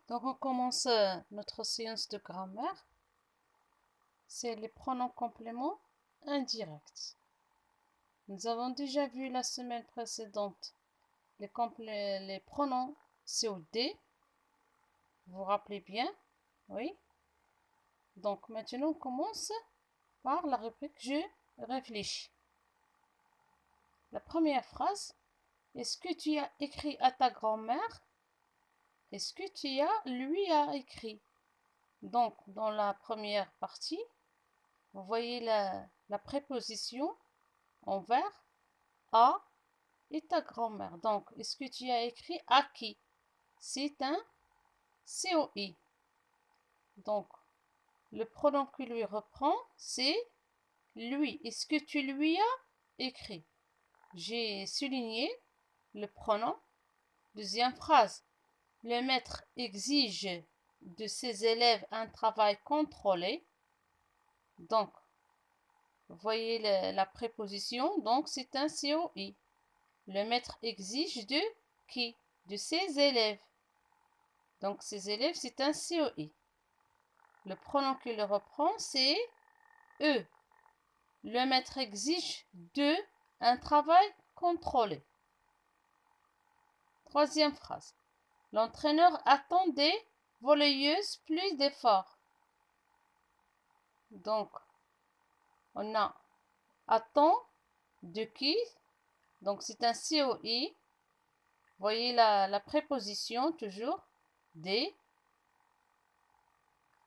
Donc, on commence notre séance de grammaire. C'est les pronoms compléments indirects. Nous avons déjà vu la semaine précédente les pronoms COD. Vous vous rappelez bien? Oui. Donc, maintenant, on commence par la rubrique Je réfléchis. La première phrase. Est-ce que tu as écrit à ta grand-mère? Est-ce que tu lui as écrit? Donc, dans la première partie, vous voyez la préposition envers à et ta grand-mère. Donc, est-ce que tu as écrit à qui? C'est un COI. Donc, le pronom qui lui reprend, c'est lui. Est-ce que tu lui as écrit? J'ai souligné le pronom. Deuxième phrase. Le maître exige de ses élèves un travail contrôlé. Donc, vous voyez la préposition. Donc, c'est un COI. Le maître exige de qui? De ses élèves. Donc, ses élèves, c'est un COI. Le pronom qui le reprend, c'est eux. Le maître exige de un travail contrôlé. Troisième phrase. L'entraîneur attend des volleyeuses plus d'efforts. Donc, on a attend de qui? Donc, c'est un COI. Voyez la préposition toujours des.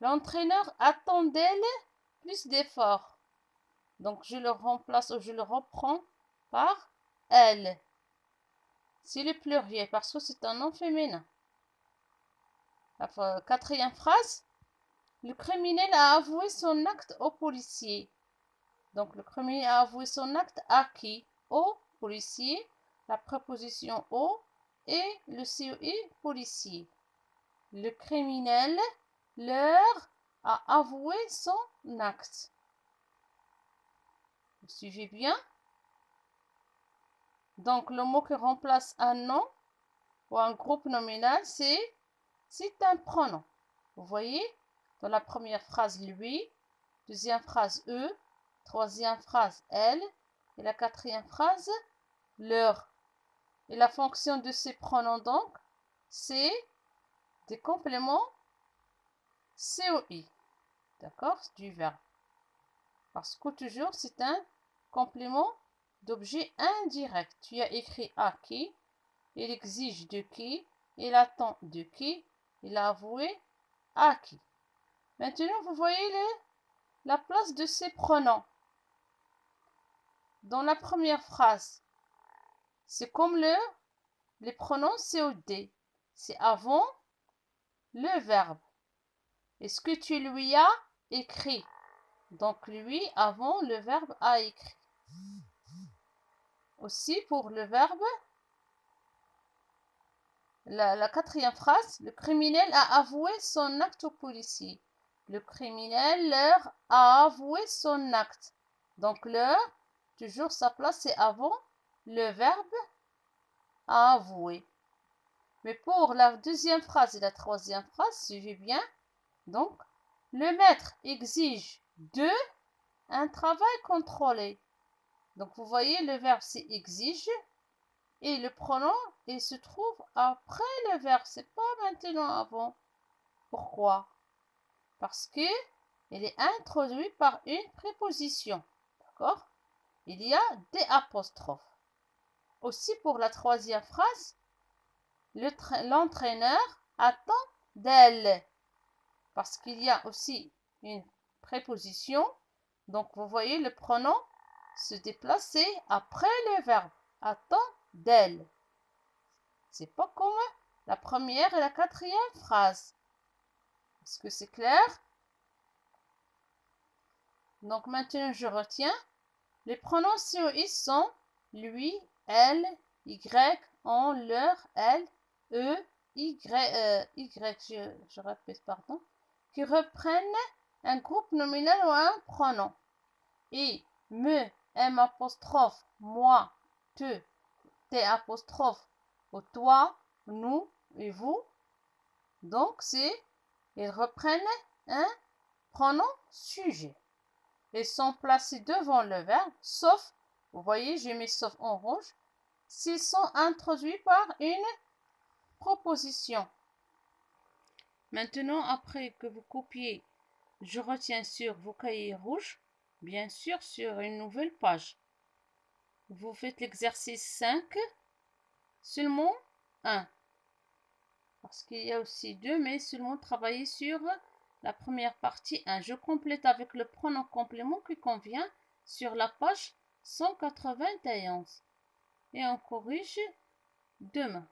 L'entraîneur attend d'elle plus d'efforts. Donc, je le remplace ou je le reprends par elle. C'est le pluriel parce que c'est un nom féminin. La quatrième phrase. Le criminel a avoué son acte au policier. Donc, le criminel a avoué son acte à qui? Au policier. La préposition au et le COI policier. Le criminel leur a avoué son acte. Vous suivez bien? Donc, le mot qui remplace un nom ou un groupe nominal, c'est un pronom. Vous voyez? Dans la première phrase, lui. Deuxième phrase, eux. Troisième phrase, elle. Et la quatrième phrase, leur. Et la fonction de ces pronoms, donc, c'est des compléments COI. D'accord? Du verbe. Parce que toujours, c'est un complément d'objet indirect. Tu as écrit à qui? Il exige de qui? Il attend de qui? Il a avoué à qui? Maintenant, vous voyez la place de ces pronoms. Dans la première phrase, c'est comme les pronoms COD. C'est avant le verbe. Est-ce que tu lui as écrit? Donc, lui, avant le verbe a écrit. Aussi, pour le verbe, la quatrième phrase, le criminel a avoué son acte au policier. Le criminel leur a avoué son acte. Donc, leur, toujours sa place, c'est avant le verbe a avoué. Mais pour la deuxième phrase et la troisième phrase, suivez bien. Donc, le maître exige de un travail contrôlé. Donc, vous voyez, le verbe c'est exige et le pronom, il se trouve après le verbe. C'est pas maintenant avant. Pourquoi? Parce que il est introduit par une préposition. D'accord? Il y a des apostrophes. Aussi, pour la troisième phrase, l'entraîneur attend d'elle. Parce qu'il y a aussi une préposition. Donc, vous voyez, le pronom se déplacer après le verbe. Attend d'elle. C'est pas comme la première et la quatrième phrase. Est-ce que c'est clair? Donc, maintenant, je retiens. Les pronoms COI sont lui, elle, y, on, leur, elle, eux, y, je répète, pardon, qui reprennent un groupe nominal ou un pronom. Et me, m apostrophe, moi, te apostrophe, ou toi, nous et vous. Donc, ils reprennent un pronom sujet. Ils sont placés devant le verbe, sauf, vous voyez, j'ai mis sauf en rouge, s'ils sont introduits par une proposition. Maintenant, après que vous copiez, je retiens sur vos cahiers rouges, bien sûr sur une nouvelle page. Vous faites l'exercice 5, seulement 1. Parce qu'il y a aussi 2, mais seulement travailler sur la première partie 1. Je complète avec le pronom complément qui convient sur la page 191. Et on corrige demain.